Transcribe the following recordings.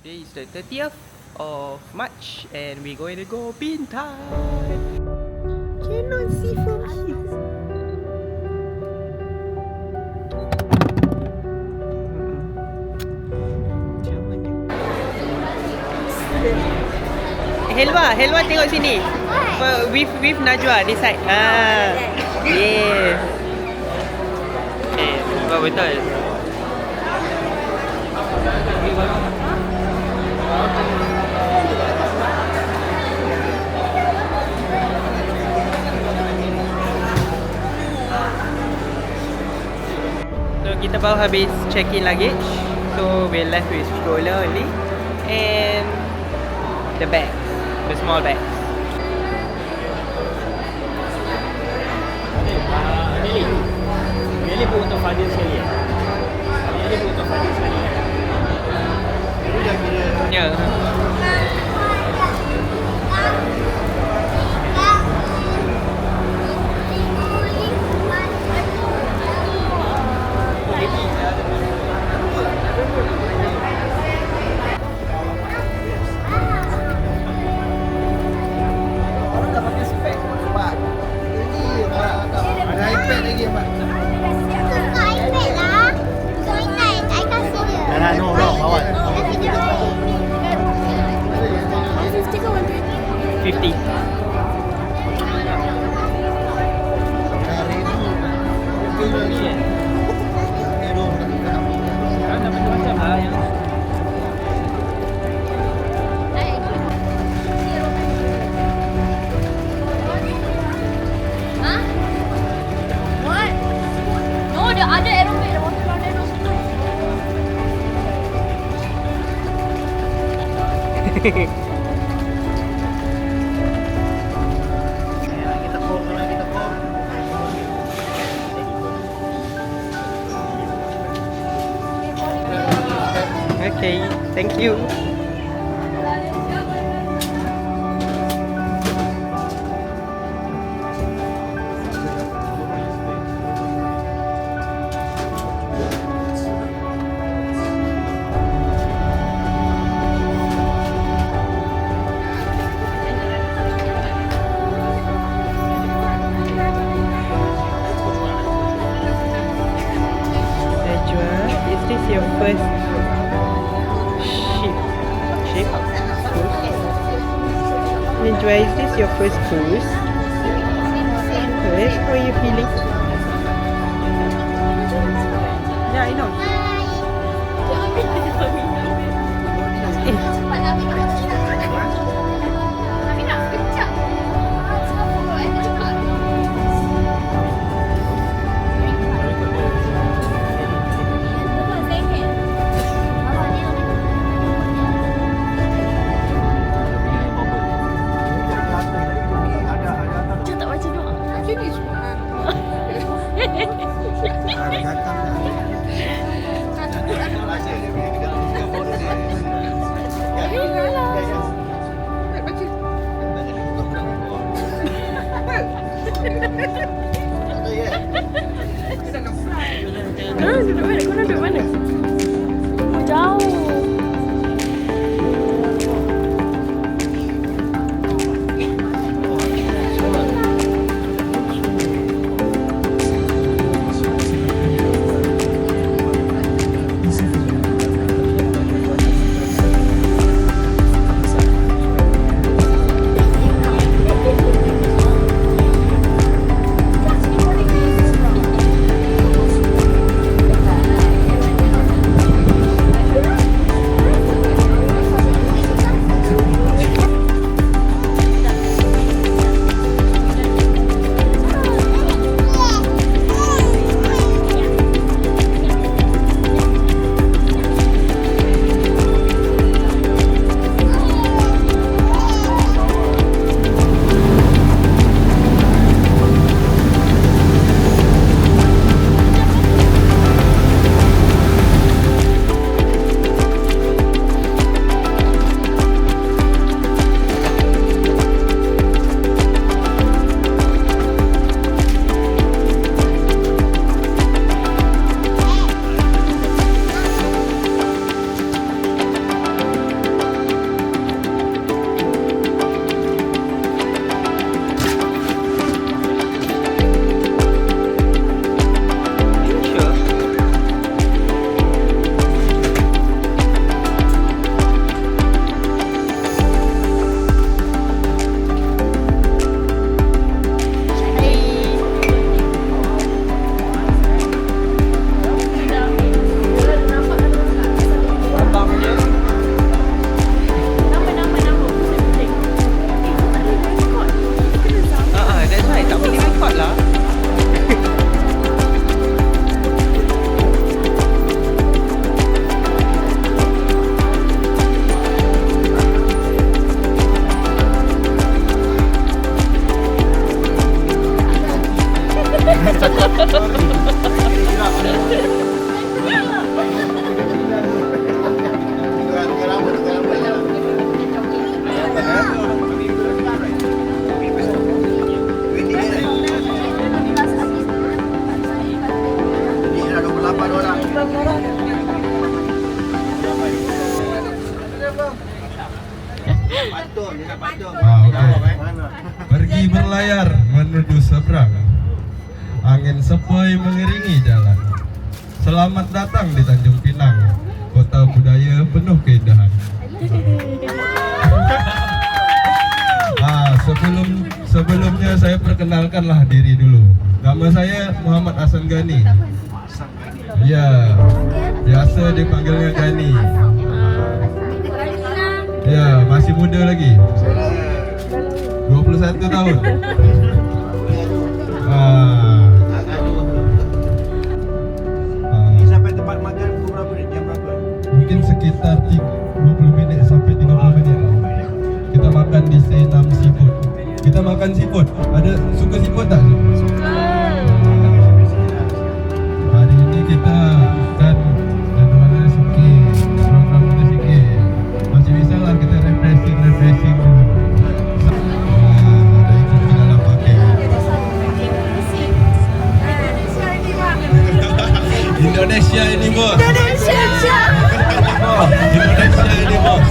Today is the 30th of March and we're going to go Bintan. Cannot see from here. Helwa tengok sini. With Najwa this side. Yes. Betul. So kita baru habis check-in luggage. So we're left with stroller only and the bag, the small bag. Ini pun untuk Fadil sekali ya? Ini pun untuk Fadil sekali ya? Ya. Ada iPad lagi apa? Bukan iPad lah. Bukan iPad. I kasih dia. Dah no, kawan. Kasih dia. 150 ke 120? 50. Kan dah macam-macam lah yang Huh? What? No, the other aeroplane, the water down there, no stop. kita call. Okay, thank you. Najwa, is this your first ship? Cruise? Najwa, is this your first cruise? Yes, how are you feeling? Yeah, I know. Tapi nak kejap. Sebab I nak cakap. Macam tak baca doa. Ada datang dah. Pergi berlayar menuju seberang, angin sepoi mengiringi jalan. Selamat datang di Tanjung Pinang, kota budaya penuh keindahan. Sebelumnya saya perkenalkanlah diri dulu. Nama saya Muhammad Hasan Ghani. Ya, biasa dipanggilnya Ghani. Ya, masih muda lagi. 21 tahun. Sampai tempat makan pukul berapa ni? Jam berapa? Mungkin sekitar 20 menit sampai 30 menit. Kita makan di Senam Seafood. Kita makan seafood. Ada suka seafood tak? Hari ini kita kan jadualnya sikit, program kita sikit. Masih bisa lah kita refreshing dulu. Ada ikut ke dalam pakai. Indonesia ini bos. Indonesia ini bos.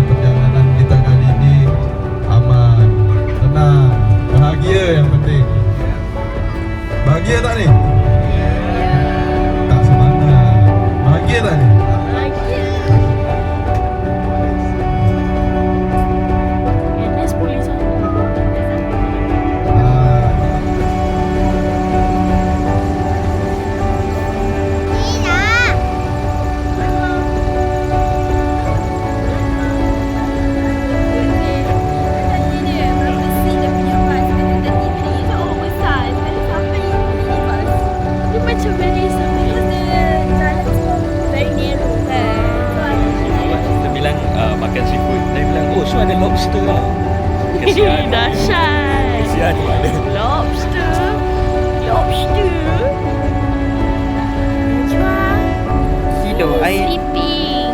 Perjalanan kita kali ini aman, tenang, bahagia yang penting. Bahagia tak nih? Tak semangat. Bahagia tak nih? Makan seafood. Dia bilang, oh so ada lobster lah. Kesian. Dahsyat. Kesian mana? Lobster. Kilo air. Sleeping.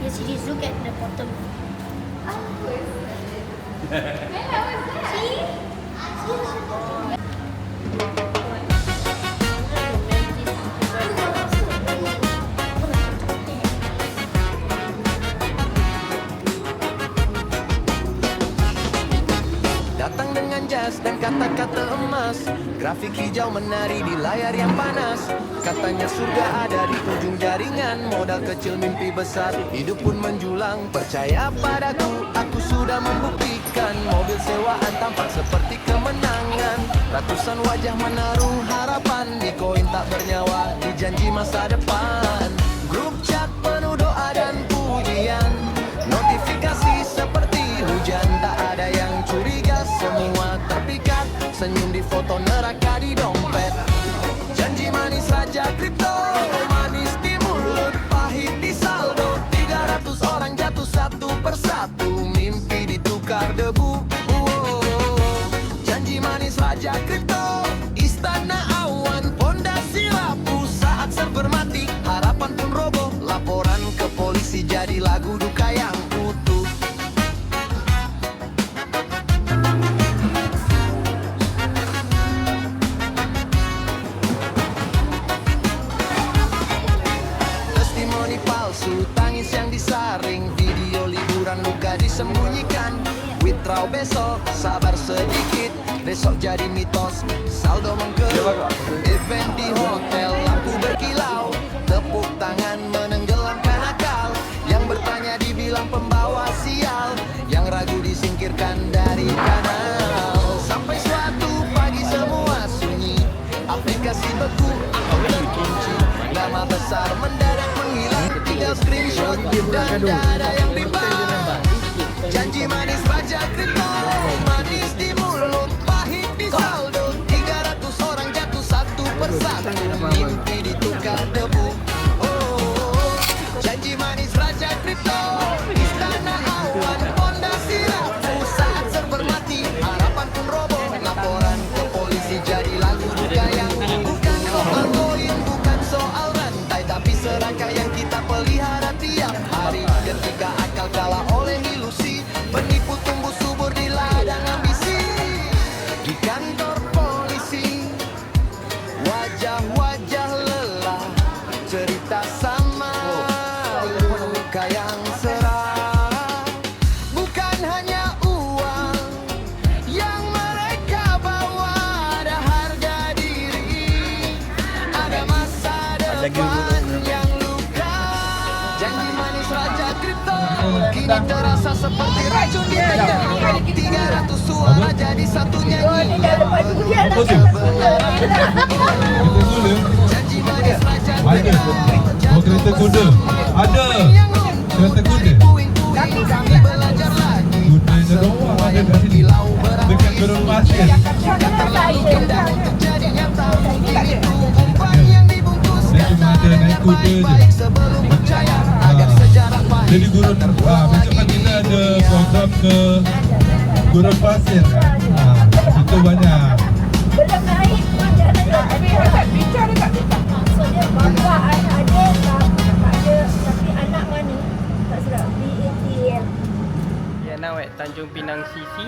Yes, it is. Look at the bottom. Datang dengan jas dan kata-kata emas, grafik hijau menari di layar yang panas. Katanya surga ada di ujung jaringan, modal kecil mimpi besar, hidup pun menjulang. Percaya padaku, aku sudah membuktikan. Mobil sewaan tampak seperti kemenangan. Ratusan wajah menaruh harapan di koin tak bernyawa, di janji masa depan. Grup chat penuh doa dan pujian, notifikasi seperti hujan. Tak ada yang curiga, semua terpikat. Senyum di foto, neraka di dompet. Janji manis saja kripto, manis di mulut, pahit di saldo. 300 orang jatuh satu persatu, mimpi ditukar debu. Janji manis raja kripto, istana awan, pondasi rapuh. Saat server mati, harapan pun roboh. Laporan ke polisi jadi lagu duka yang utuh. besok jadi mitos. Saldo mengkerut, event di hotel, lampu berkilau, tepuk tangan menenggelamkan akal. Yang bertanya dibilang pembawa sial, yang ragu disingkirkan dari kanal. Sampai suatu pagi semua sunyi, aplikasi beku atau terkunci, nama besar mendadak menghilang. Tinggal screenshot dan tak ada yang ribet. Janji manis baca kripto, manis di mulut, pahit di saldo. 300 orang jatuh satu persatu, mimpi ditukar debu. Oh, janji manis raja kripto, istana awan, fondasi rapuh, saat server mati, harapan pun roboh. Laporan ke polisi jadi lagu duka yang bukan soal koin, bukan soal rantai, tapi serangkaian kita pelihara tiap hari. Ketika akal kalah oleh ilusi, penipu tumbuh subur di ladang ambisi. Di kantor polisi, wajah-wajah lelah, cerita sama luka yang serah. Bukan hanya uang yang mereka bawa, ada harga diri, ada masa depan yang luka. Janji manis raja kripto kini terasa seperti racun di meja. 300 suara jadi satu nyanyi. Apa tu? Kereta kuda? Janji manis raja Ada. Oh, kereta kuda. Ada. Kereta kuda. tapi belajar lagi. Kuda yang ada bawah ada kat sini. Dekat Gurun Pasir. Terlalu indah untuk jadi nyata. Kini tunggu umpan yang dibungkuskan. Dia cuma ada naik kuda je. Baik sebelum percaya agar sejarah pahit. Jadi Gurun, besok kan kita ada program ke Gurun Pasir kan. Itu banyak. Belum naik pun jangan nak. Maksudnya bapa adik tak ada, tapi anak mana tak sedap BATL. We are now at Tanjung Pinang CC.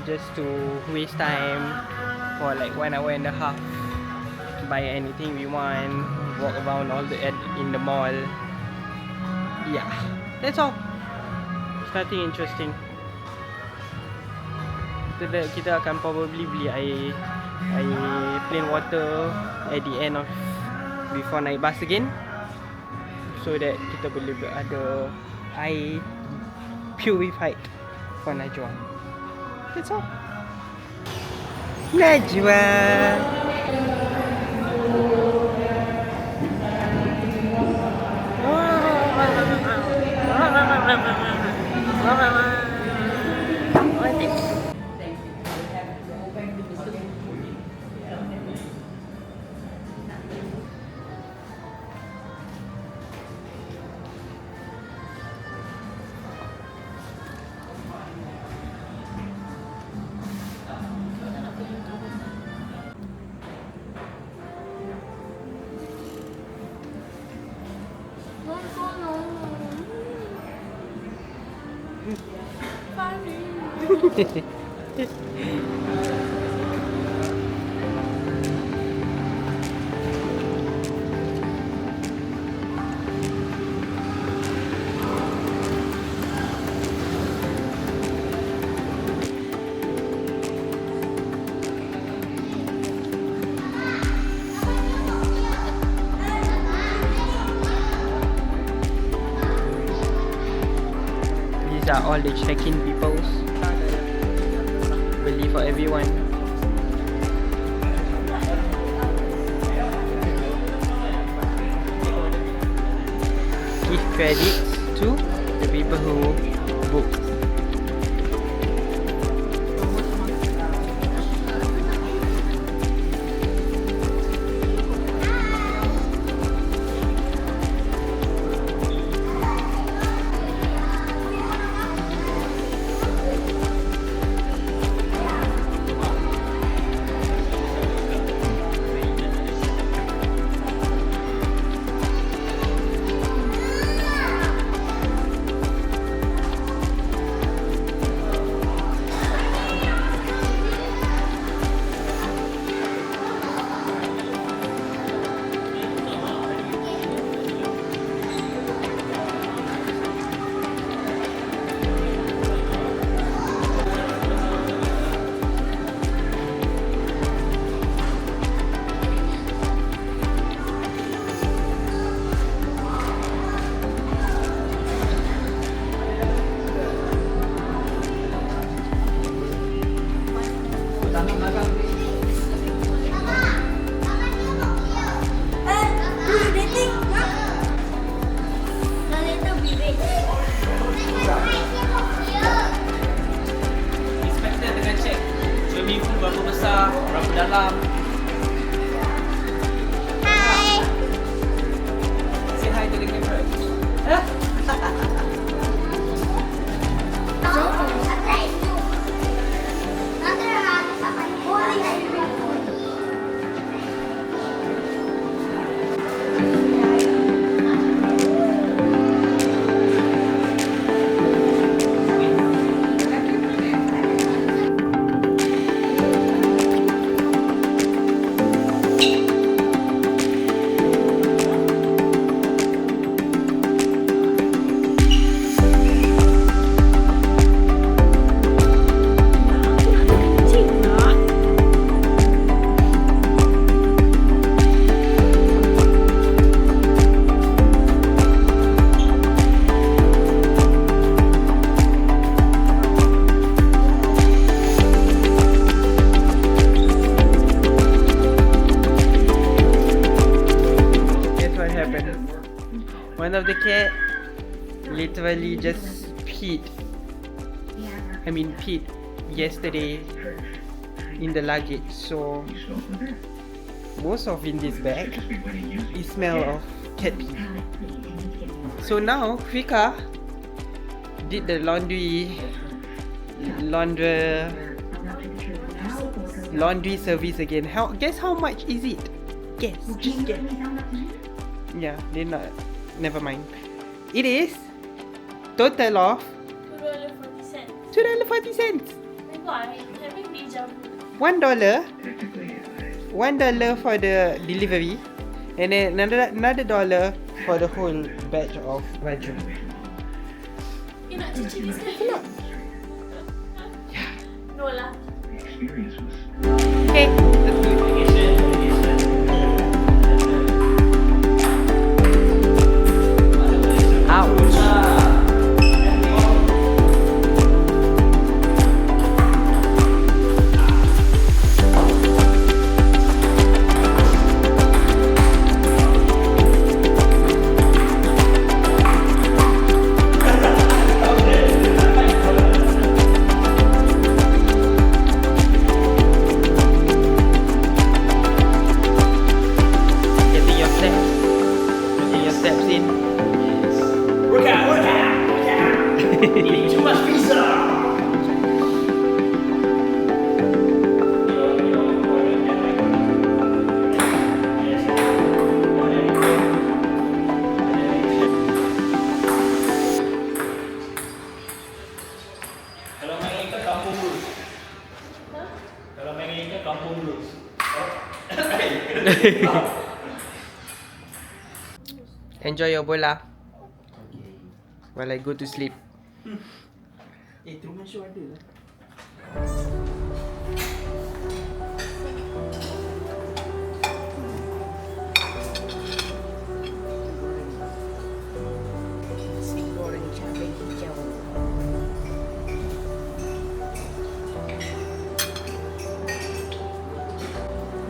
Just to waste time for like 1 hour and a half. Buy anything we want, walk around all in the mall. Yeah, that's all. It's nothing interesting. Kita akan probably beli air plain water at the end of before naik bus again, so that kita boleh ada air purified for Najwa. That's all. Najwa. These are all the check-in peoples. Beli for everyone. Give credits to the people who book. Who's dating? Nah, later we wait. Inspector tengah check swimming pool berapa besar, berapa dalam. Hai. Say hi to the camera. Guess what happened? One of the cat literally just peed. Peed yesterday in the luggage. So most of in this bag is smell of cat pee. So now Fika did the laundry service again. Guess how much is it? Guess, just guess. Yeah, they're not. Never mind. It is total of $2.40. $2.40. My God, having deja vu. $1 for the delivery, and then another dollar for the whole batch of baju. You nak cuci ni sekali? No lah. Okay, that's good. Ouch. Getting your steps in. Work out. Eating too much pizza. Kalau main ikan kampung blues. Kalau main ikan kampung blues. Enjoy your bola while I go to sleep. Truman Show ada lah.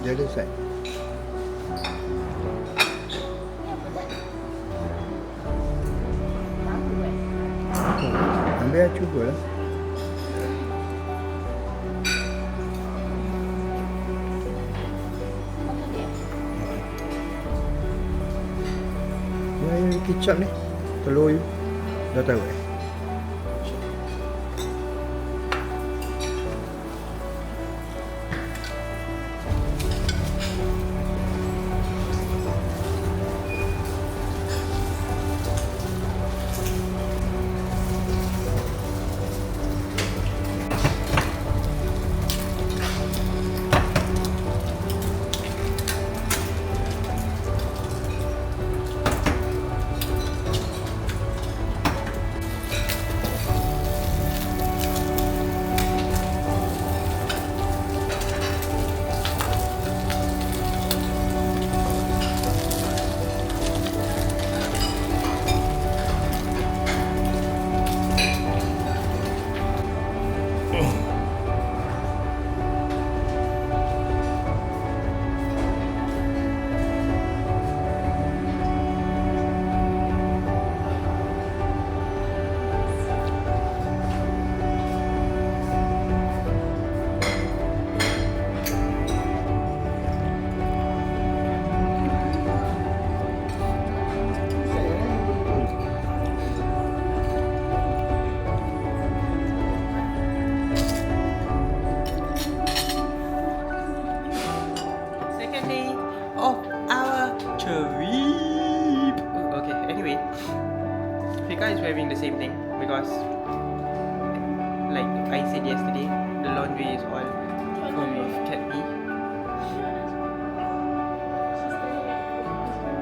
Dia ada set. Ambil lah, cuba lah. Ni kicap ni. Telur you. Dah tahu eh? because like I said yesterday, the laundry is all full with cat pee.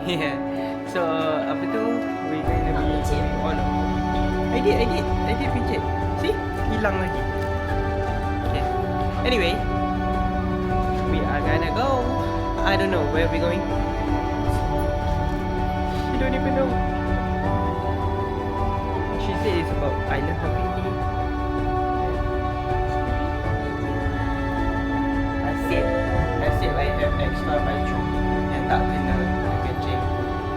Yeah. So apa tu? We going to be all. I did pijit. See? Hilang lagi. Okay. Anyway, we are gonna go. I don't know where we going. She don't even know. She said it's about island hopping. Nasib I have extra baju yang tak kena kencing.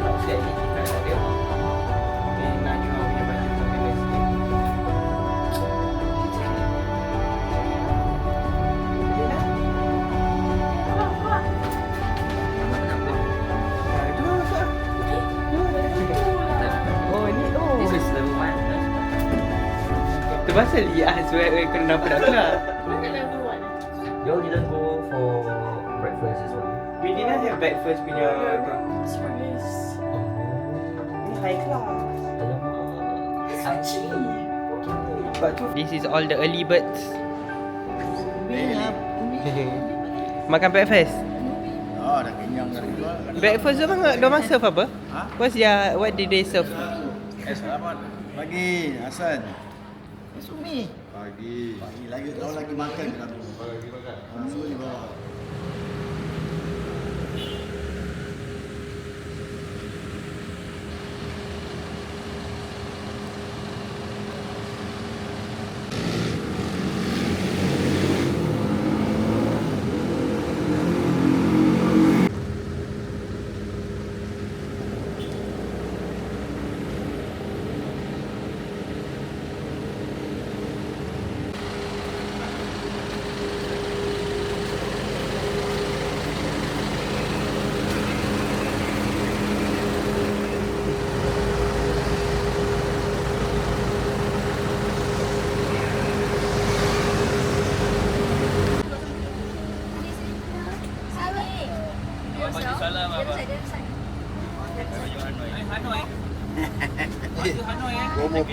Tak siap ni kita tak ada. Okay, Najwa punya baju tak kena sikit. Boleh lah. Itu lah masuk lah. Oh ni oh. This is level 1. Tu pasal ya sebab kena nampak nak keluar. Y'all didn't go for breakfast as well? We didn't have breakfast punya tu. Ni high class. But this is all the early birds. Makan breakfast. Oh, dah kenyang dah keluar. Breakfast dorang serve apa? Ha? What did they serve? Selamat pagi, Hasan. Sumi. Pagi. Pagi lagi kau lagi makan ke kamu? Lagi makan. Semua di bawah.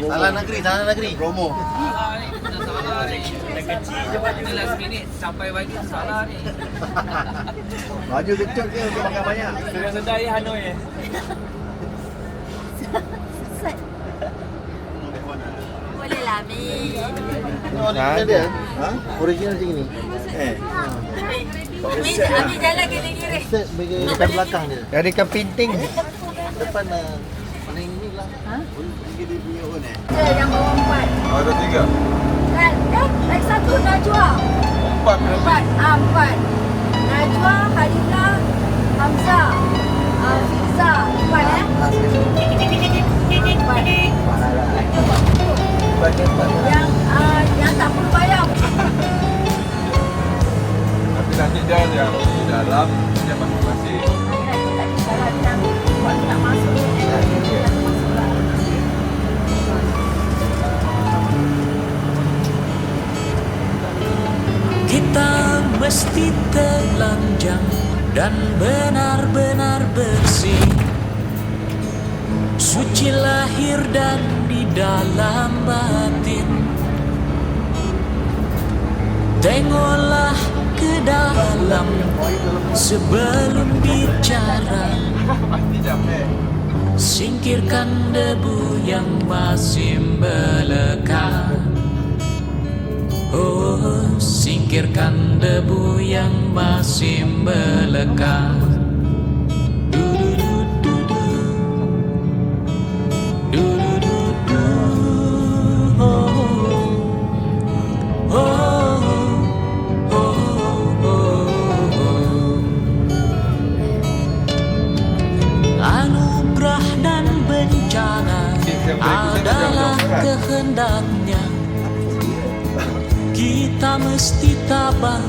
Salah negeri. Promo. Sampai baju salah ni. Baju kecil ke untuk makan banyak. Sedar ya Hanoi eh. Boleh lah, Min. Original dia? Ha? Original macam ni. Min, Ami jalan kiri-kiri. Set bagi dekat belakang dia. Dari kan pinting. Depan mana ini lah. Ha? Pergi dia punya pun Yang bawa 4. Oh, ada 3. Kan? Lagi satu Najwa. 4. 4. Najwa, Khalifah, Hamzah, Fiza. 4 Yang tak perlu bayar. Tapi nanti dia yang di dalam dia masing-masing. Tak masuk. Kita mesti telanjang dan benar-benar bersih, suci lahir dan di dalam batin. Tengoklah ke dalam sebelum bicara, singkirkan debu yang masih melekat. Oh, singkirkan debu yang masih melekat. Du-du-du-du-du. Du-du-du-du. Oh, oh, oh, oh, oh. Anugerah dan bencana adalah kehendaknya. Kita mesti tabah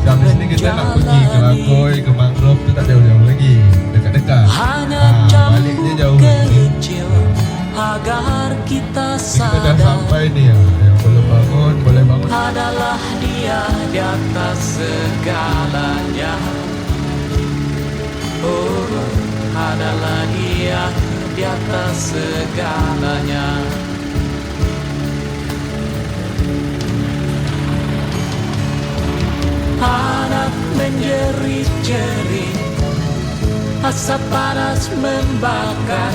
Habis ni kita nak pergi ke Langkoi, ke Mangrove tu tak jauh-jauh lagi. Dekat-dekat. hanya Balik je jauh lagi. kecil agar kita Ni kita dah sadar sampai ni ya. Yang belum bangun, boleh bangun. adalah Dia di atas segalanya. Oh, adalah Dia di atas segalanya. menjerit, asap panas membakar,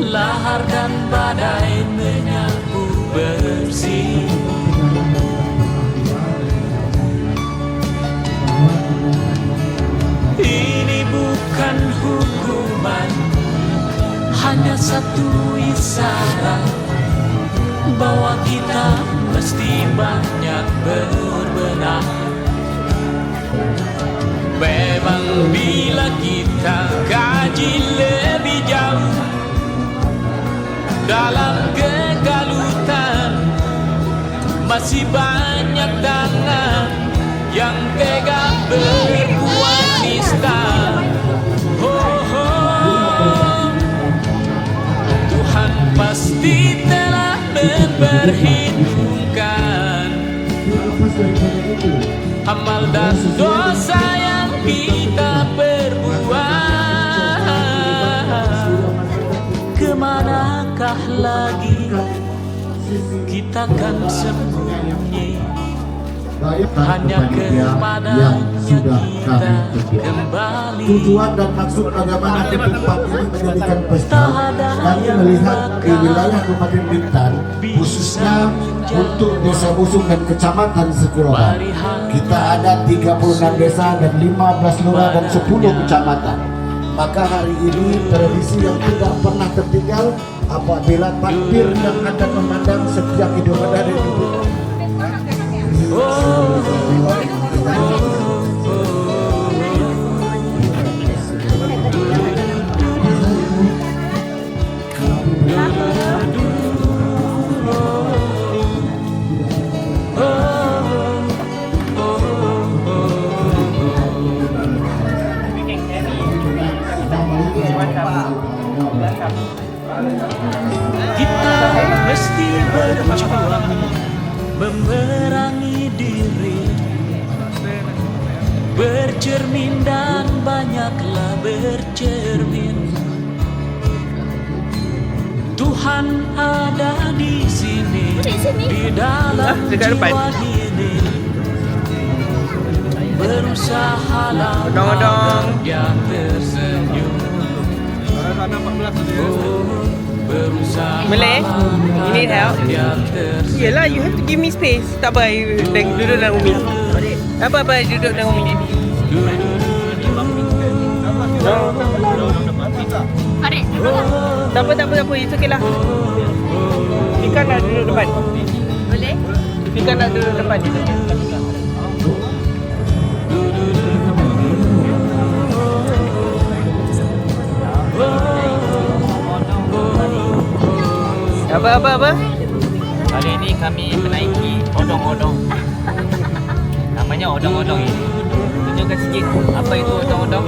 lahar dan badai menyapu bersih. Ini bukan hukuman, hanya satu isyarat bahwa kita mesti banyak berbenah. Memang bila kita kaji lebih jauh dalam kegalutan, masih banyak tangan yang tega berbuat nista. Oh, oh. Tuhan pasti telah memperhitungkan amal dan dosa yang kita perbuat. Kemanakah lagi kita kan sembunyi? Hanya kepadanya kita kembali. Tujuan dan maksud bagaimana tempat ini menjadikan pesta, kami melihat di wilayah Kabupaten Bintan, khususnya untuk Desa Busung dan Kecamatan Sekiloran, kita ada 36 desa dan 15 lurah dan 10 kecamatan. Maka hari ini tradisi yang tidak pernah tertinggal apabila takbir yang akan memandang setiap Idul Adha di Bintan. Kita mesti berjuang memerangi diri, bercermin dan banyaklah bercermin. Tuhan ada di sini, di dalam jiwa ini. Berusahalah agar dia tersenyum. Malay? You need help? Yelah, you have to give me space. Tak apa, you duduk dengan Umi. Apa-apa, duduk dengan Umi. Tak apa, it's okay lah. Fika nak duduk depan. Boleh? Fika nak duduk depan. Apa? Kali ini kami menaiki odong-odong. Namanya odong-odong ini. Tunjukkan sikit apa itu odong-odong.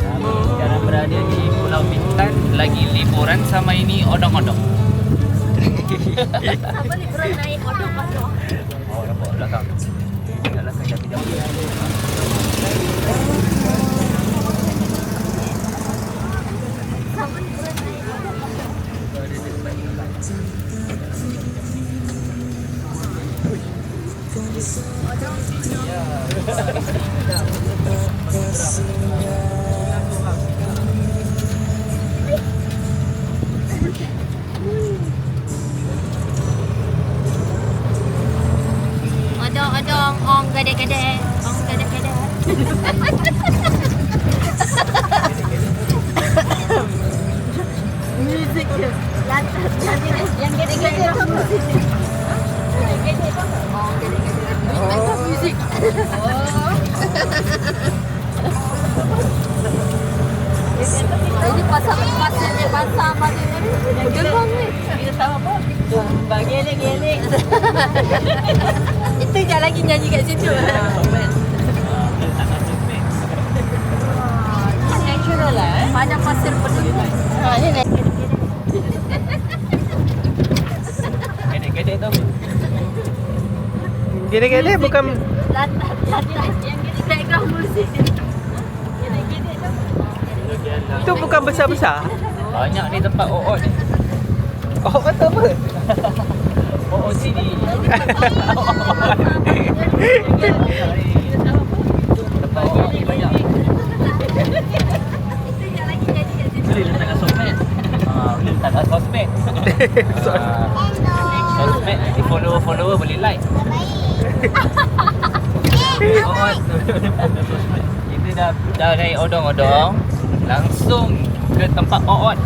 Kami sekarang berada di Pulau Bintan, lagi liburan sama ini odong-odong. Apa liburan naik odong pasok? Oh, nampak belakang. Belakang jauh-jauh. Odong-odong, ong gede-gede, ong gede-gede. Musik je. Yang gede-gede tu musik. Gede-gede tu. Oh, gede-gede. Oh, musik. Oh. Ini pasal-pasalnya pasal bagi ni. Gerbang ni. Kita tahu apa? Geleng-geleng. Itu je lagi nyanyi kat situ. Natural lah. Banyak pasir penuh. Ni Gede-gede tu. Gede-gede bukan... yang background musik. Gede-gede tu. Itu bukan besar-besar. Banyak ni tempat OOT ni. Oh, betul apa? OOT ni. Boleh letak kat sosmed. Boleh letak kat sosmed. Sosmed, nanti follower boleh like. Kita dah dari odong-odong langsung ke tempat Oot.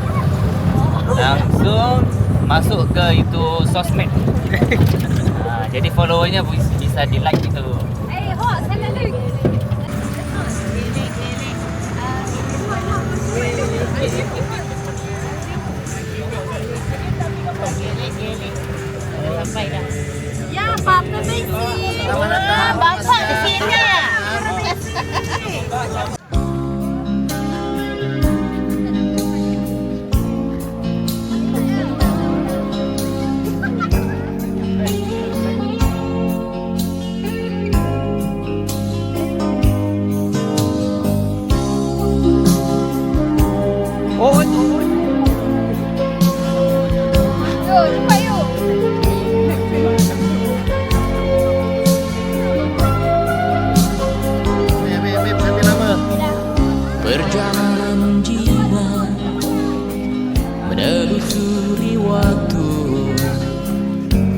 Langsung masuk ke itu sosmed. Jadi followernya bisa di like gitu. Sampai dah. Ya, Papa Messi. Bapak di sini. Oh, Yo, cepat yo. Perjalanan jiwa menelusuri waktu,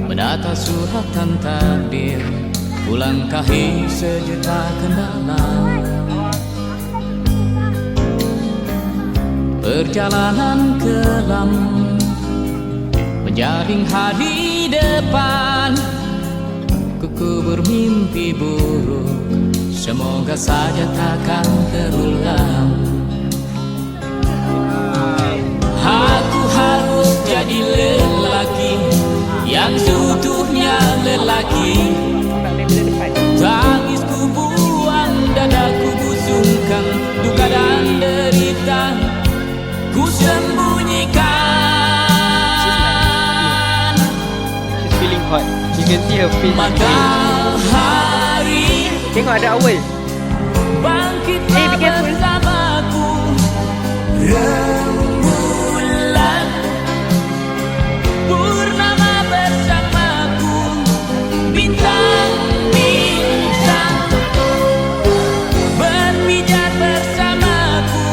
menata suratan takdir, ulangkahi sejuta kendala. Perjalanan kelam menjaring hari depan, kuku bermimpi buruk, semoga saja takkan terulang. Aku harus jadi lelaki yang seutuhnya lelaki. Tangisku buang, dadaku busungkan, duka dan derita ku sembunyikan. she's feeling hot. You can see her face. Matahari Tengok ada awal. bangkitlah bersamaku, rembulan purnama bersamaku, bintang-bintang berpijar bersamaku,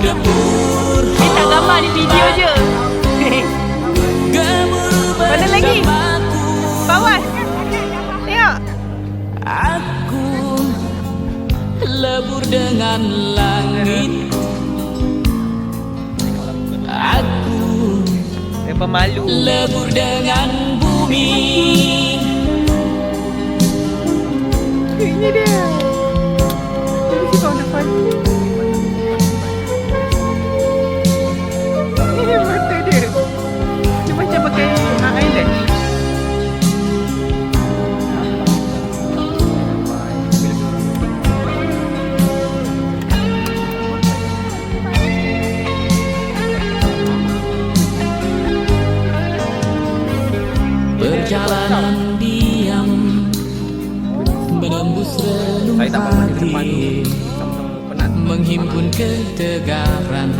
debur Tak gambar di video je. gemuruh Mana lagi? bersamaku. Bawah. Tengok. Aku lebur dengan langit. Aku Dia pemalu. lebur dengan bumi. Ini dia. Ini si kawan depan. Ini mata dia. Dia macam pakai eyelash. Perjalanan diam menembus relung Saya tak mahu di depan. hati, Sama-sama penat. menghimpun ketegaran,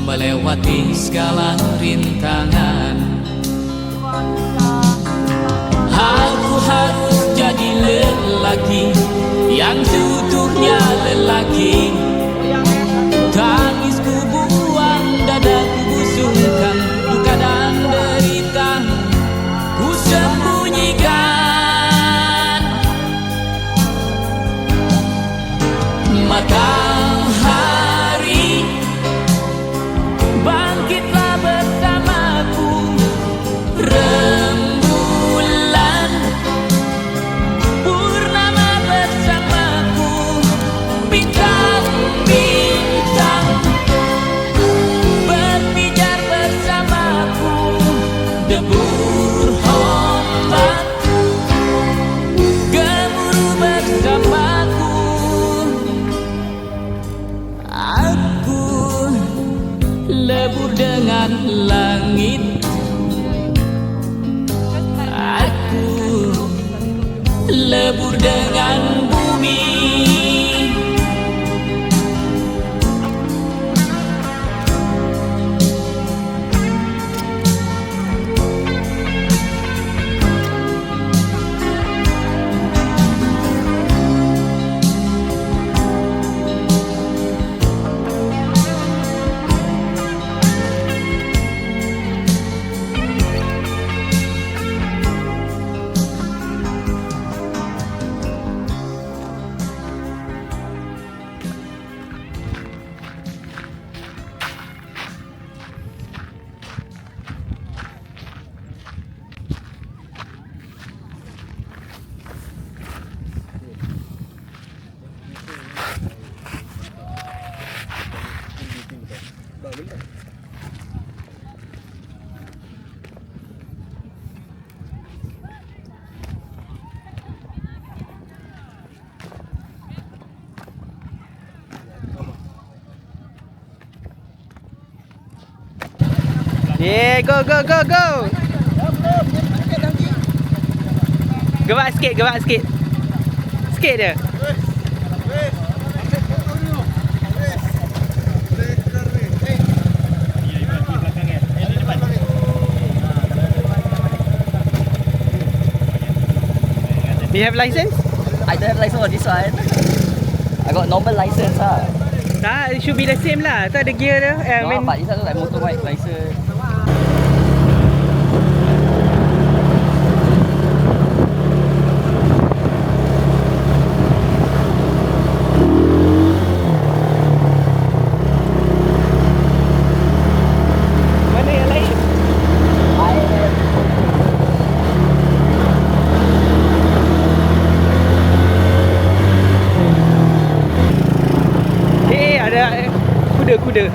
melewati segala rintangan. Aku harus jadi lelaki yang seutuhnya lelaki. Tangisku buang, dadaku busungkan, duka dan derita ku sembunyikan. Matahari bangkitlah bersamaku, rembulan purnama bersamaku, bintang-bintang berpijar bersamaku, debur ombak gemuruh bersamaku. Aku lebur dengan langit. Aku lebur dengan bumi. Okay, go. Gerak sikit. Sikit je. Do you have license? I don't have license for this one. I got normal license lah. It should be the same lah. Tu ada gear dia. But this one like motorbike license. Mana yang lain? Ada kuda.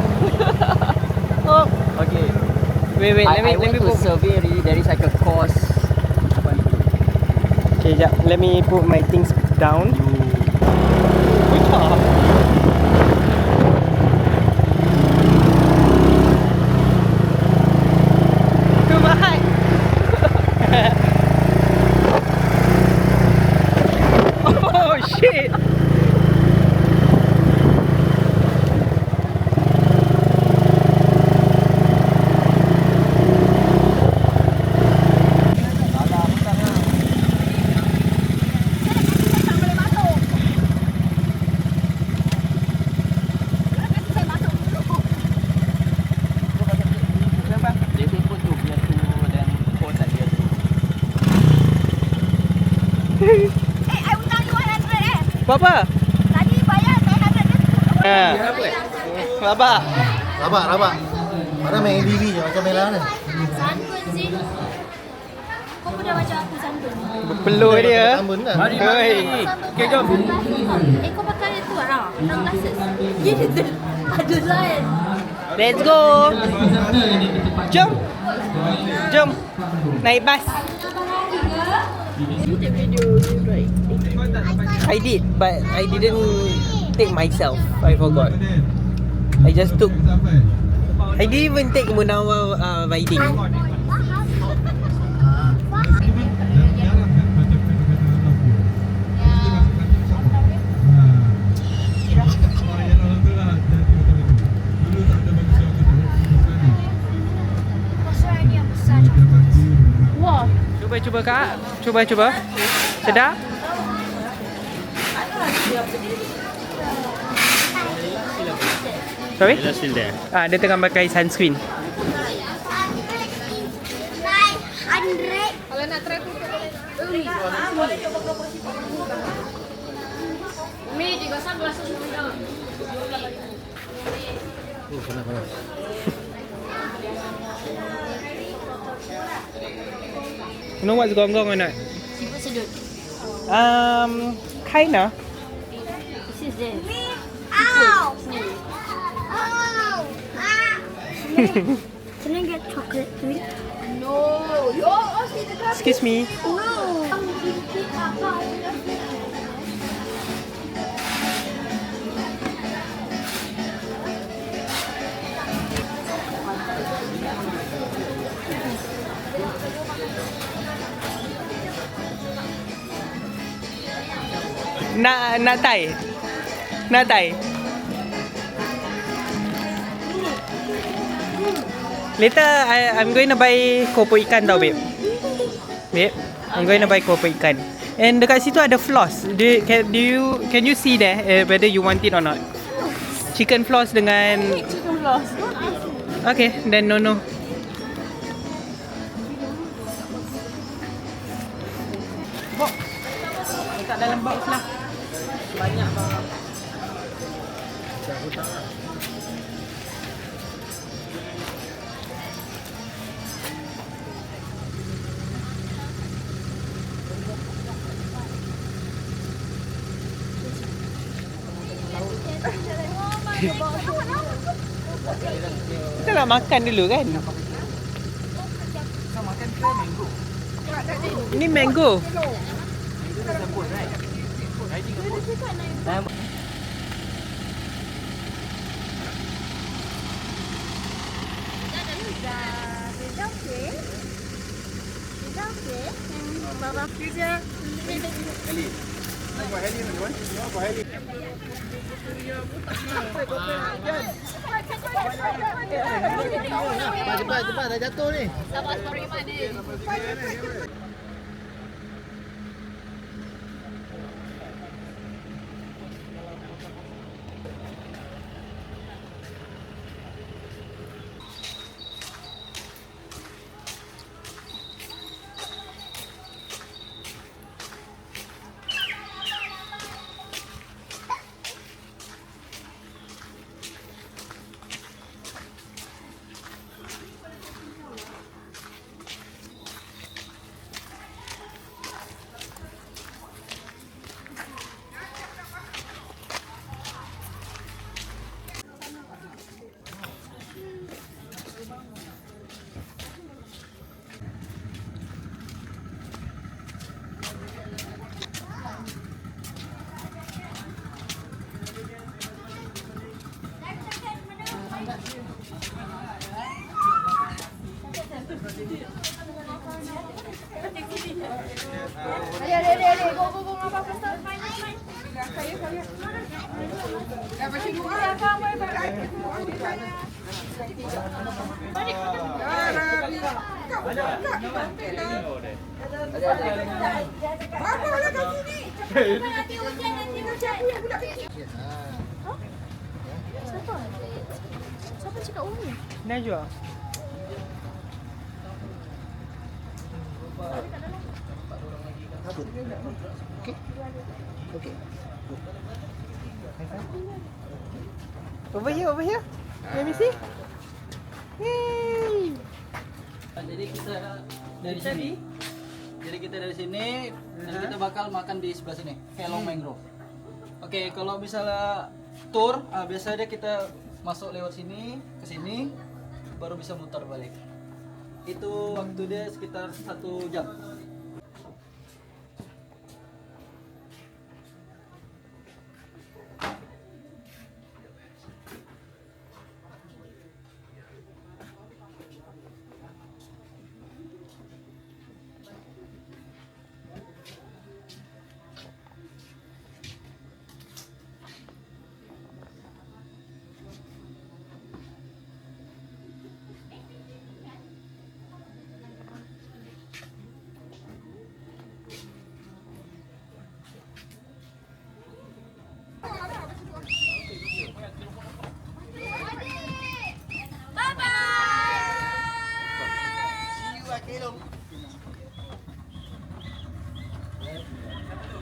Oh. Okay. Wait, I let went me to put. survey already. There is like a course. Okay, jap. Let me put my things down. Too much. Oh shit. I hutang you 100 Berapa? Tadi bayar 900 Rabak. Rabak. Mana main ADV je macam main lawan. Santun sih. Kau pun dah macam aku santun. Berpeluh dia. Sambun lah. Hei. Okay, jom. Kau pakai itu lah. Nak glasses. Gini tu. Ada lain. Let's go. Jom. Naik bas. I did, but I didn't take myself. I forgot. I just took. I didn't even take Munawar riding. Wah. Cuba kak. Cuba. Sedap? Sorry? Still there. Dia tengah pakai sunscreen. 900. Kalau nak try pun boleh coba promosi. Umi juga sunglass semua. Panas. You know what's going on or not? Siput sedut. Kinda. This is there. Ow! Ow! Can I get chocolate drink? No. Excuse me. No. Nak Thai? Nak Thai? Later I'm going to buy kopo ikan tau babe. I'm going to buy kopo ikan. And dekat situ ada floss. Can you see there whether you want it or not? Chicken floss dengan Chicken floss. Okay, then no. Box. Letak dalam box lah. Banyak bang. Kita nak makan dulu kan? Ini mango. okey. Kita okey. Yang bawah kerja. Cepat dah jatuh ni. Sabar pergi ni. Adik, go, ngapa start main. Saya. Dah macam dua apa Siapa cakap Umi? Najwa. Okey. Over here. Let me see. Yay. Jadi kita dari sini. Jadi kita dari sini dan kita bakal makan di sebelah sini, Kelong Mangrove. Oke, kalau misalnya tour, biasanya kita masuk lewat sini ke sini, baru bisa muter balik. Itu waktu dia sekitar 1 jam.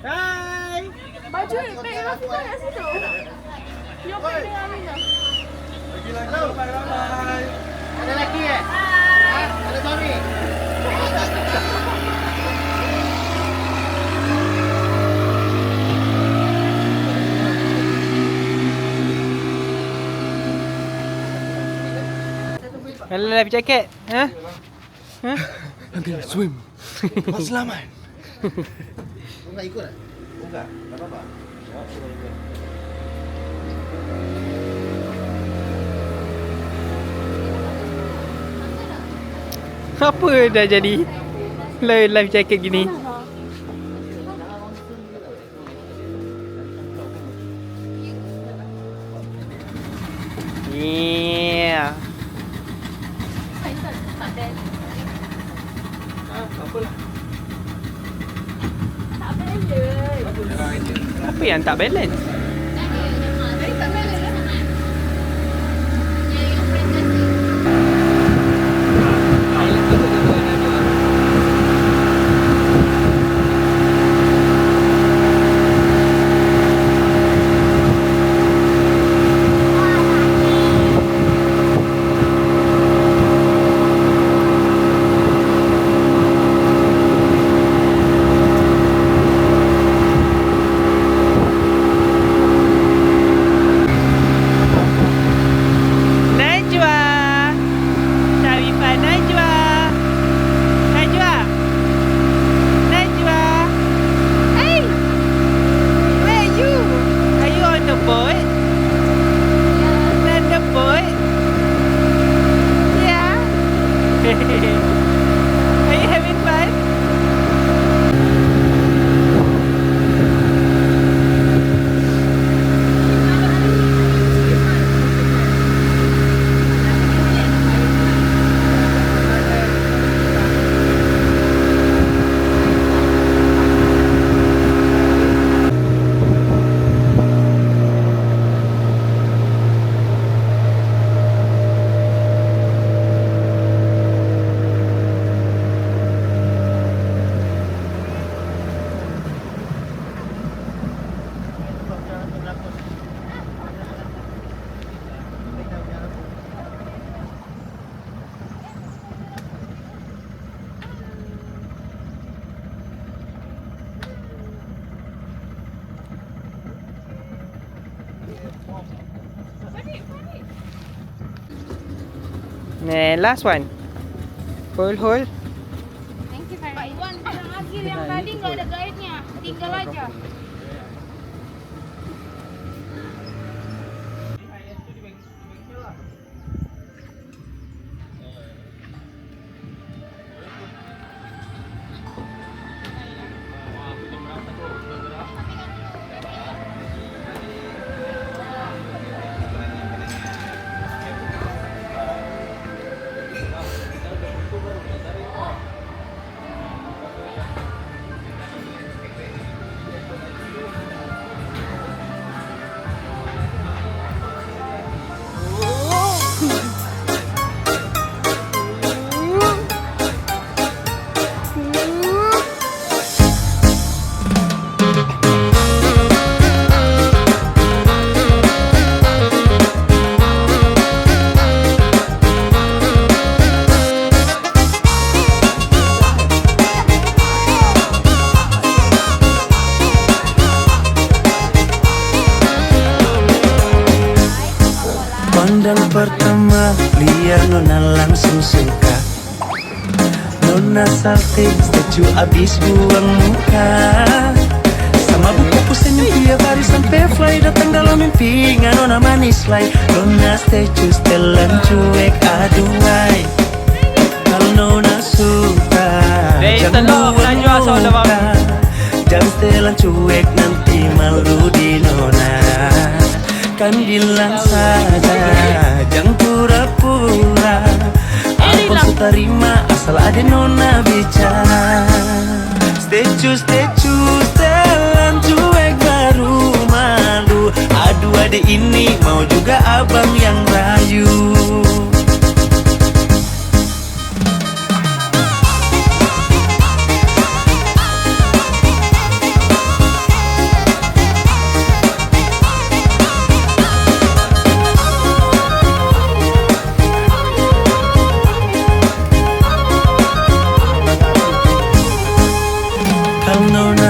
Hai. Baju Mek Rafika kat situ. Dia main dengan Amina. Bye. Ada lagi Ada Tommy. Kalau life jacket, ha? I'm gonna swim. Tempat selamat. Enggak ikut tak? Enggak apa-apa. Apa dah jadi life jacket gini? Yeah. Apa yang tak balance? And last one. Hold. Thank you Pak Iwan. Yang tadi nggak ada guide-nya, tinggal aja. Pandang pertama lihat Nona langsung suka. Nona salting statue abis buang muka. Sama buku senyum tiap hari sampai fly. Datang dalam mimpi Nona manis lay. Nona statue setelan cuek aduhai. Kalau Nona suka jangan buang muka. Jangan setelan cuek nanti malu di Nona. Kan bilang saja, jangan pura-pura. Abang suka terima asal ada Nona bicara. Statue, setelan cuek baru malu. Aduh adik ini mau juga abang yang rayu.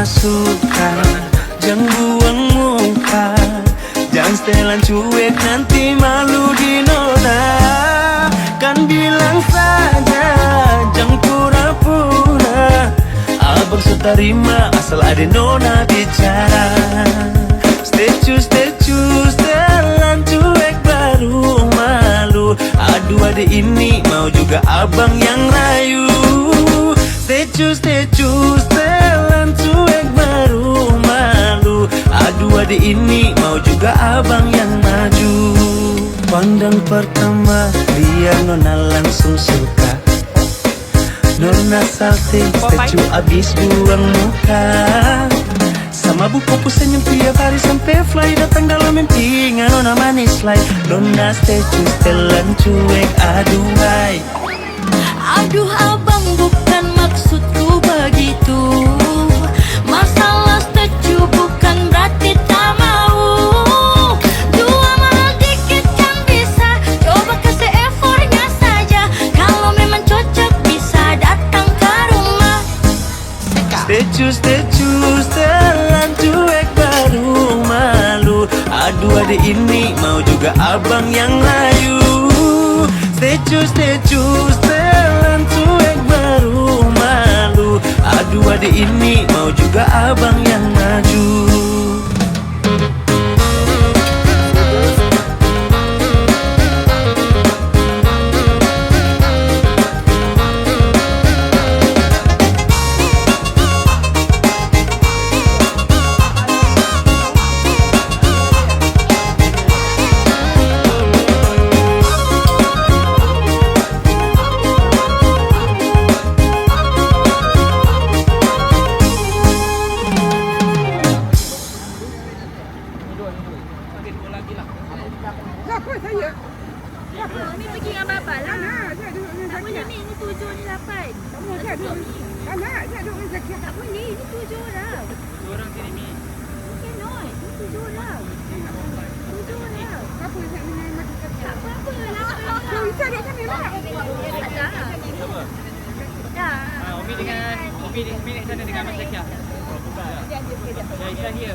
Suka, jangan buang muka. Jangan setelan cuek nanti malu di Nona. Kan bilang saja, jangan pura-pura. Abang suka terima asal ada Nona bicara. Statue, setelan cuek baru malu. Aduh adik ini mau juga abang yang rayu. Statue, setelan cuek baru malu. Aduh adik ini mau juga abang yang maju. Pandang pertama lihat Nona langsung suka. Nona salting statue abis buang muka. Sama buku senyum tiap hari sampai fly. Datang dalam mimpi Nona manis lay. Nona statue setelan cuek aduhai. Aduh abang bukan maksudku begitu. Masalah statue bukan berarti tak mau. Dua mahal dikit kan bisa. Coba kasih effortnya saja. Kalau memang cocok bisa datang ke rumah. Statue, setelan cuek baru malu. Aduh adik ini mau juga abang yang rayu. Statue, setelan cuek baru malu. Aduh adik ini mau juga abang yang maju. Ni pergi dengan bapa lah. Tak boleh ni 7 ni 8. Tak boleh saya duduk. Saya duduk dengan Zakia. Tak boleh, ni 7 orang. 7 orang sini ni. Cannot, ni 7 orang. 7 orang. Apa yang saya nak makan? Tak apa-apa lah. Bisa duduk sana lah. Tak dah. Dah. Umi dengan sana dengan Mas Zakia. Ya, dia.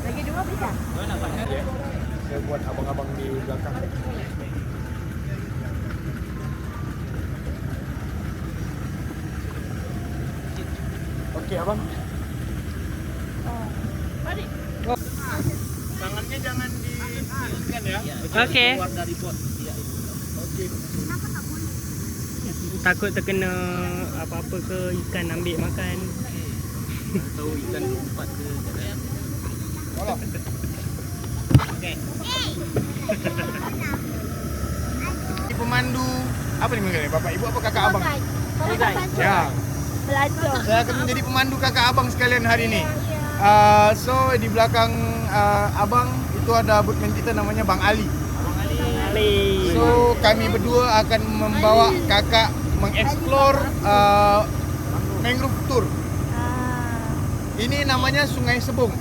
Lagi 2 bisa? Nak pakai dia. Saya buat abang-abang di belakang. Okey abang. Balik. Tangannya jangan diikan ya. Okey. Keluar dari bot. Iya. Okey. Takut terkena apa-apa ke ikan ambil makan. Tahu ikan lompat ke jalan. Tolong. Okey. Pemandu apa nih manggilnya? Bapak Ibu apa kakak abang? Ya. Belajar. Saya akan menjadi pemandu kakak abang sekalian hari ini. So di belakang abang itu ada bootman kita namanya Bang Ali. So kami berdua akan membawa kakak mengeksplor mangrove tour. Ini namanya Sungai Sebung.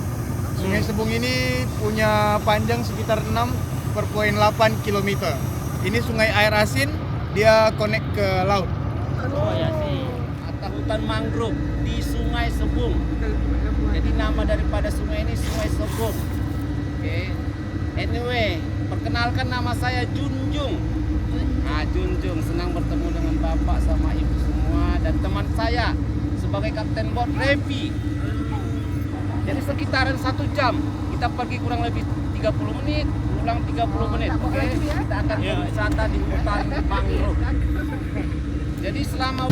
Sungai Sebung ini punya panjang sekitar 6,8 km. Ini sungai air asin, dia connect ke laut. Oh ya sih. Atau hutan mangrove di Sungai Sebung. Jadi nama daripada sungai ini Sungai Sebung. Oke. Anyway, perkenalkan nama saya Junjung. Nah, Junjung, senang bertemu dengan Bapak sama Ibu semua dan teman saya sebagai kapten bot Revi. Jadi sekitaran 1 jam. Kita pergi kurang lebih 30 menit, pulang 30 menit. Oke. Kita akan berwisata di hutan mangrove. Jadi selama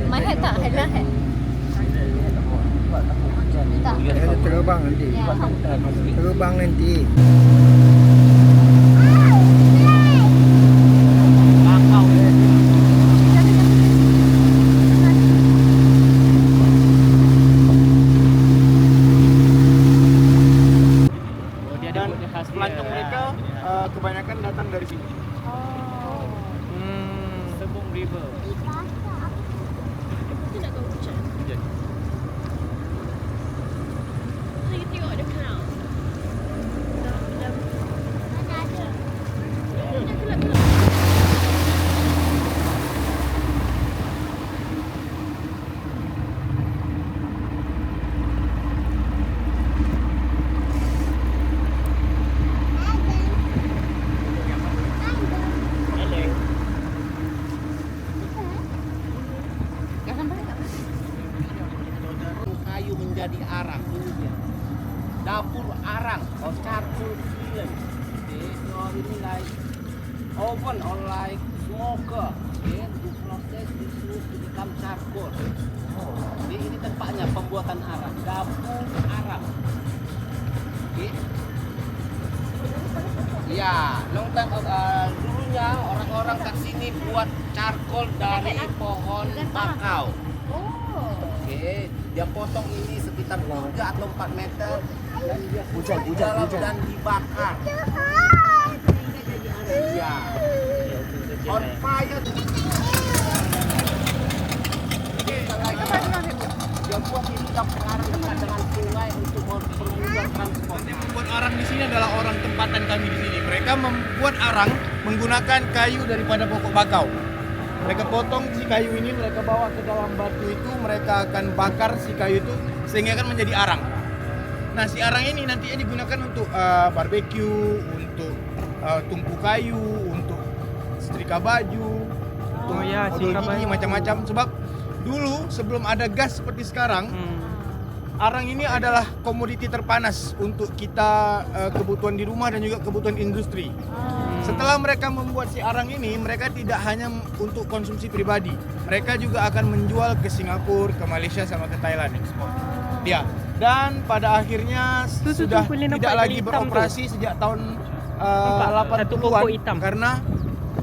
My head tak? Head. Terbang nanti. Terbang nanti. Dan pelancong mereka kebanyakan datang dari sini. Sebung River. Tengok ada cloud. kayu menjadi arang. Ini dia. Dapur arang or charcoal kiln. Okay, so ini like oven or like smoker. Okay, the process is used to become charcoal. Jadi ini tempatnya pembuatan arang. Dapur arang. Okay. Ya, long time dulunya orang-orang kat sini buat charcoal dari pohon bakau. Oke, dia potong ini sekitar 3 atau 4 meter dan dia hujan dan dibakar. Ya, on fire. Dia buat ini dapur arang dekat dengan sungai untuk mempermudah transport. Yang membuat arang di sini adalah orang tempatan kami di sini. Mereka membuat arang menggunakan kayu daripada pokok bakau. Mereka potong si kayu ini, mereka bawa ke dalam batu itu, mereka akan bakar si kayu itu sehingga akan menjadi arang. Nah, si arang ini nantinya digunakan untuk barbeque, untuk tungku kayu, untuk setrika baju, untuk odol gigi, macam-macam. Sebab dulu sebelum ada gas seperti sekarang, arang ini adalah komoditi terpanas untuk kita kebutuhan di rumah dan juga kebutuhan industri. Setelah mereka membuat si arang ini, mereka tidak hanya untuk konsumsi pribadi. Mereka juga akan menjual ke Singapura, ke Malaysia, sama ke Thailand ekspor. Ya, dan pada akhirnya sudah tidak lagi beroperasi sejak tahun 80-an karena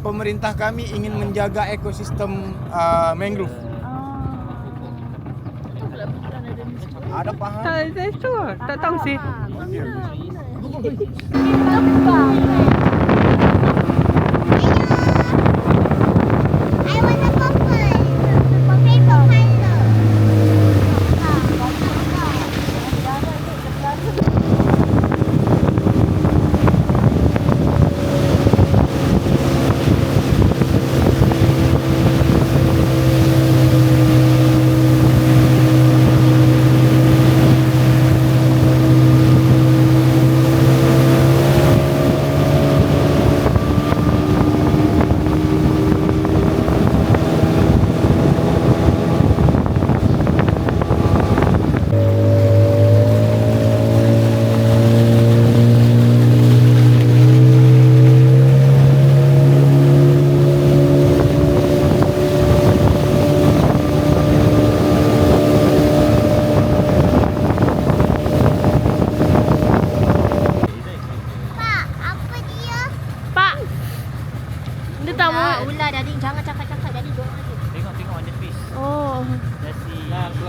pemerintah kami ingin menjaga ekosistem mangrove. Ada paham? Tak tahu sih.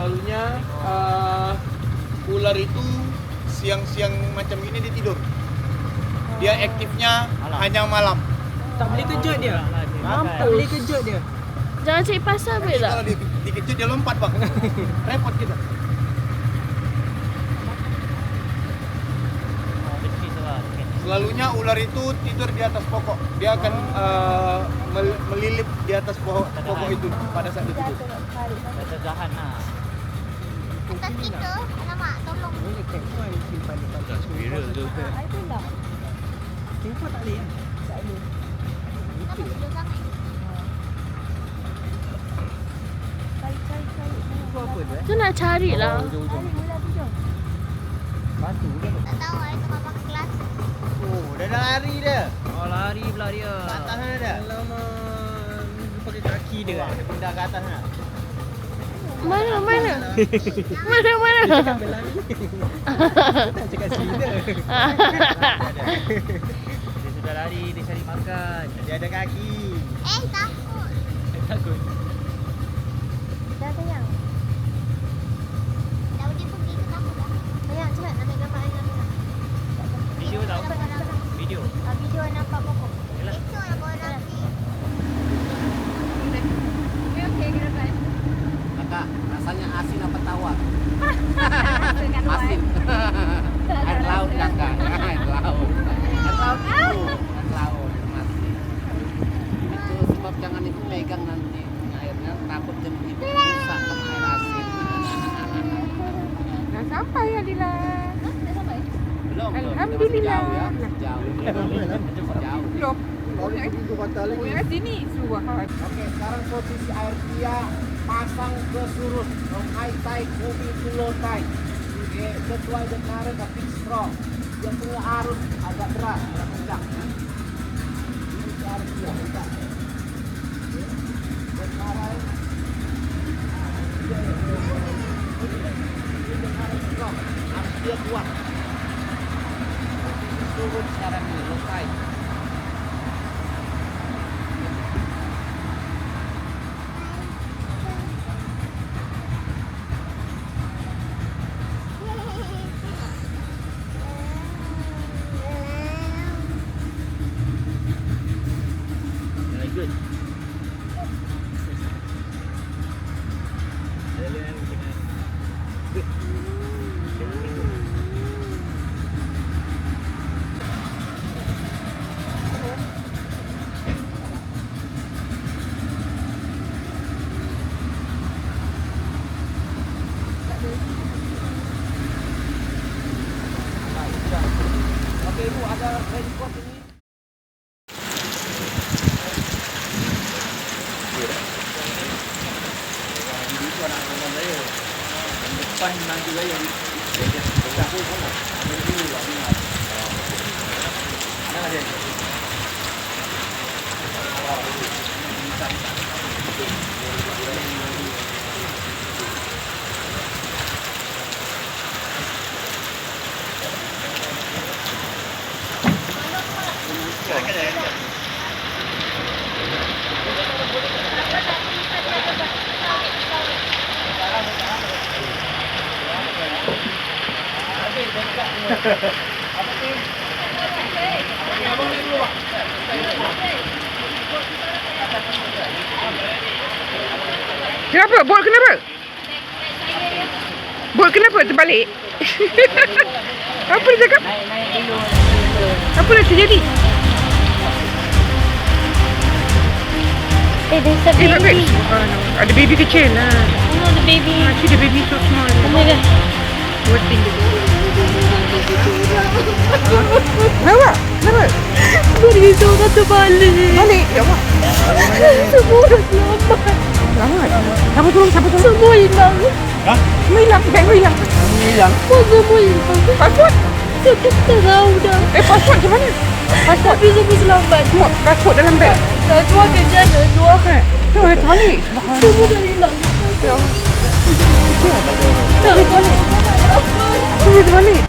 Selalunya ular itu siang-siang macam ini dia tidur. Dia aktifnya hanya malam. Tak boleh kejut dia. Tak boleh kejut dia. Jangan cari pasal boleh tak? Kalau dikejut dia lompat bang. Repot kita. Selalunya ular itu tidur di atas pokok. Dia akan melilip di atas pokok itu pada saat dia tidur. Terjahan lah. Atas kita, alamak, tolong. Viral tu. Air pun tak. Kenapa tak boleh? Tak boleh. Kenapa tidur sangat? Cari. Itu apa tu? Tu nak cari lah. Ujung-ujung. Cari mula tidur. Batu ke? Tak tahu, ada tempat pakai kelas. Oh, dah lari dia. Oh, lari pula dia. Kat atas sana dah. Alamak. Dia pakai kaki dia. Dia pindah ke atas sana. Mana? Tak cakap cerita. Dia sudah lari, dia cari makan. Dia ada kaki. Takut. Takut. Dah sayang. Dah dia pergi ke takut dah. Sayang, cepat ambil gambar ayam ni. Video tau. Video. Video nampak pokok. Itu yang bawa nanti. Okey, kena buat. Kakak, rasanya asin apa tawar? Asin. Air laut kakak. Air laut. Air laut itu. Air laut. Asin. Itu sebab jangan dipegang nanti. Airnya takut jadi rusak sama air asin. Dah sampai Adila. Dah sampai? Belum. Alhamdulillah. Jauh. Belum. Oh, yang sini Subhan. Oke, sekarang posisi air dia pasang ke surut from high tide moving to low tide. Oke, sesuai dengan tapi strong. Dia punya arus agak deras, agak kencang. Ini arus dia kencang. Sekarang arus dia kuat. Surut sekarang ini low tide. Good. Oke, Ibu ada raincoat ini. Depan nanti saya campur sama. Ambil dulu lah ni. Ada dia. Kenapa? Bot kenapa? Bot kenapa terbalik? Apa dia cakap? Apa dah terjadi? There's a baby. Ada baby kecil lah. No, the baby. Actually the baby so small. Oh my god. What thing? Kenapa? Kenapa? Begitu orang terbalik. Balik. Ya Allah. Semua dah selamat. Selamat. Siapa tolong? Semua hilang. Hah? Semua hilang. Beg hilang. Semua hilang. Pasport? Kita tak tahu dah. Pasport macam mana? Pasport. Tapi semua selamat. Semua pasport dalam beg. Dah dua kerja dah dua. Tu terbalik. Semua dah hilang. Ya Allah. Tak boleh. Semua terbalik.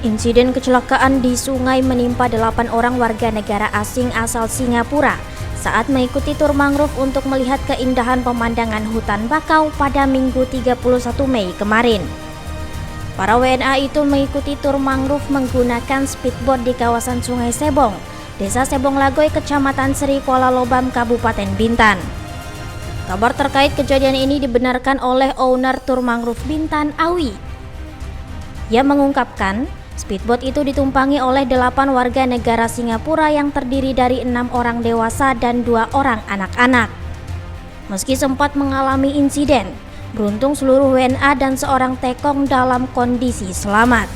Insiden kecelakaan di sungai menimpa 8 orang warga negara asing asal Singapura saat mengikuti tur mangrove untuk melihat keindahan pemandangan hutan bakau pada Minggu 31 Mei kemarin. Para WNA itu mengikuti tur mangrove menggunakan speedboat di kawasan Sungai Sebong, Desa Sebong Lagoy, Kecamatan Seri, Kuala Lobam, Kabupaten Bintan. Kabar terkait kejadian ini dibenarkan oleh owner tur mangrove Bintan, Awi. Ia mengungkapkan, speedboat itu ditumpangi oleh 8 warga negara Singapura yang terdiri dari 6 orang dewasa dan 2 orang anak-anak. Meski sempat mengalami insiden, beruntung seluruh WNA dan seorang tekong dalam kondisi selamat.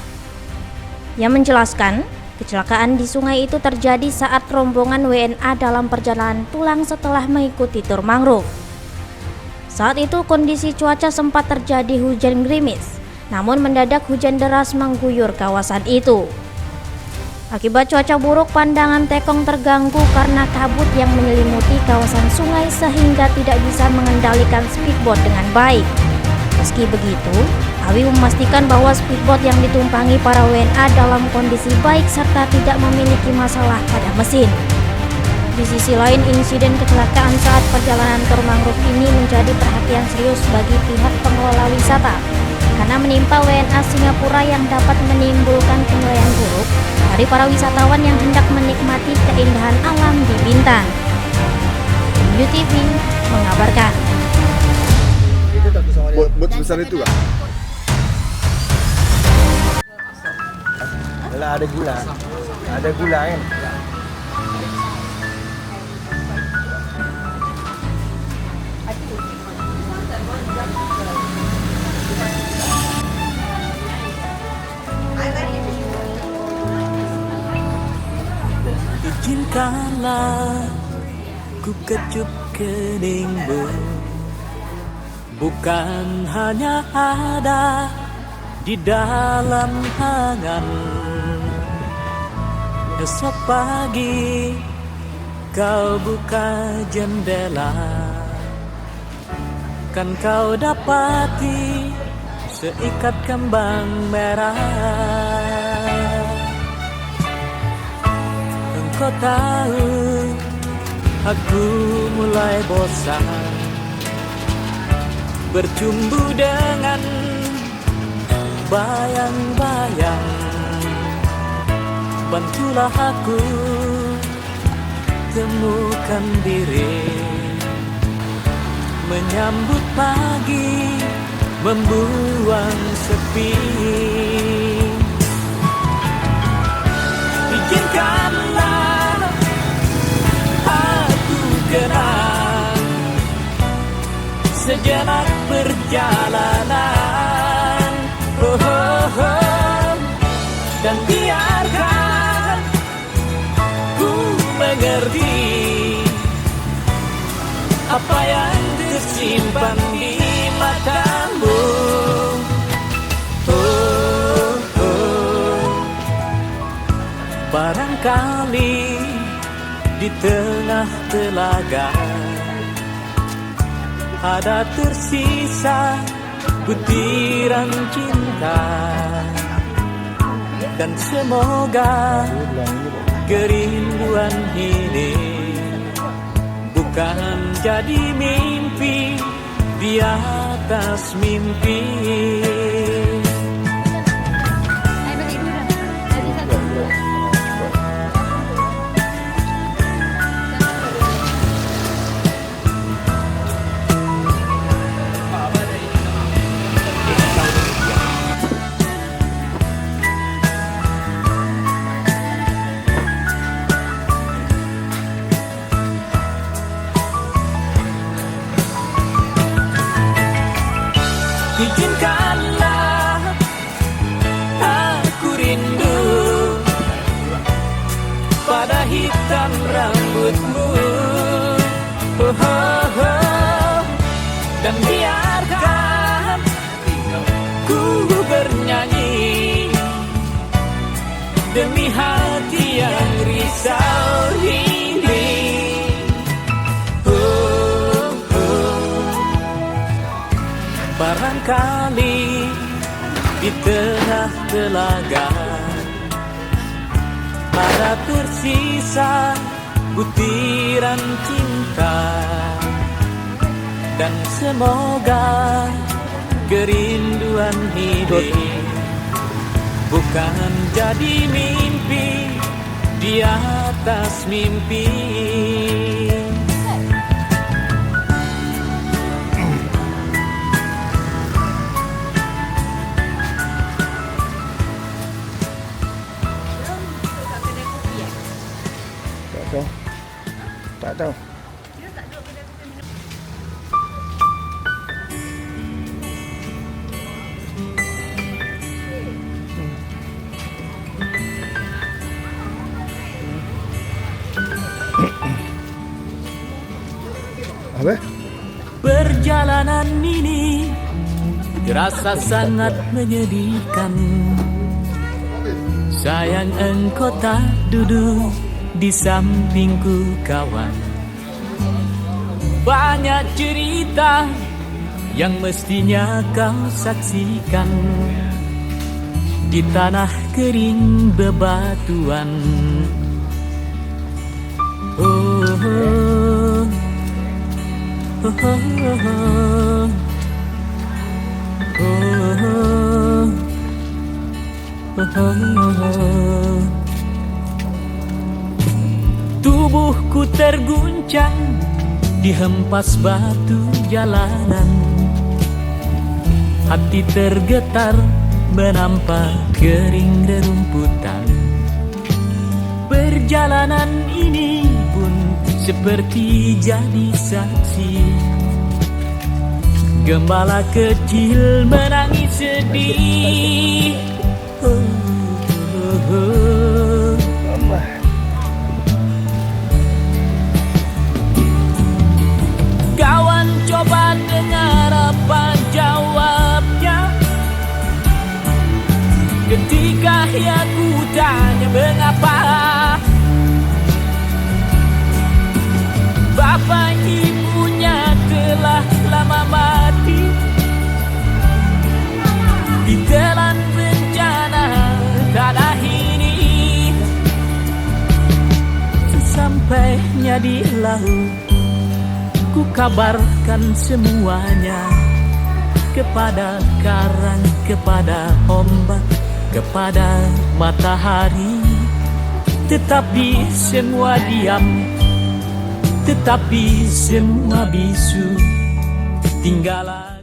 Ia menjelaskan, kecelakaan di sungai itu terjadi saat rombongan WNA dalam perjalanan pulang setelah mengikuti tur mangrove. Saat itu kondisi cuaca sempat terjadi hujan gerimis, namun mendadak hujan deras mengguyur kawasan itu. Akibat cuaca buruk, pandangan tekong terganggu karena kabut yang menyelimuti kawasan sungai sehingga tidak bisa mengendalikan speedboat dengan baik. Meski begitu, Awi memastikan bahwa speedboat yang ditumpangi para WNA dalam kondisi baik serta tidak memiliki masalah pada mesin. Di sisi lain, insiden kecelakaan saat perjalanan tur mangrove ini menjadi perhatian serius bagi pihak pengelola wisata karena menimpa WNA Singapura yang dapat menimbulkan penilaian buruk dari para wisatawan yang hendak menikmati keindahan alam di Bintan. UTV mengabarkan. Bot besar itu kan? Ada gula kan? Izinkanlah ku kecup keningmu, bukan hanya ada di dalam angan. Esok pagi kau buka jendela, kan kau dapati seikat kembang merah. Kau tahu, aku mulai bosan bercumbu dengan bayang-bayang. Bantulah aku temukan diri, menyambut pagi, membuang sepi. Izinkanlah aku kenang sejenak perjalanan, dan biarkan ku mengerti apa yang tersimpan di matamu. Barangkali di tengah telaga ada tersisa butiran cinta, dan semoga kerinduan ini bukan jadi mimpi di atas mimpi. Izinkanlah aku rindu pada hitam rambutmu, dan biarkan ku bernyanyi demi hati yang risau ini. Barangkali di tengah telaga ada tersisa butiran cinta. Dan semoga kerinduan ini bukan jadi mimpi di atas mimpi. Tak tahu. Apa? Perjalanan ini terasa sangat menyedihkan. Sayang engkau tak duduk di sampingku kawan. Banyak cerita yang mestinya kau saksikan di tanah kering bebatuan. Oh, oh, oh, oh, oh, oh, oh. Tubuhku terguncang dihempas batu jalanan. Hati tergetar menampak kering rerumputan. Perjalanan ini pun seperti jadi saksi. Gembala kecil menangis sedih. Oh, oh, oh. Kawan coba dengar apa jawabnya ketika aku tanya mengapa bapak ibunya telah lama mati ditelan bencana tanah ini. Sesampainya di laut ku kabarkan semuanya kepada karang, kepada ombak, kepada matahari. Tetapi semua diam, tetapi semua bisu. Tinggallah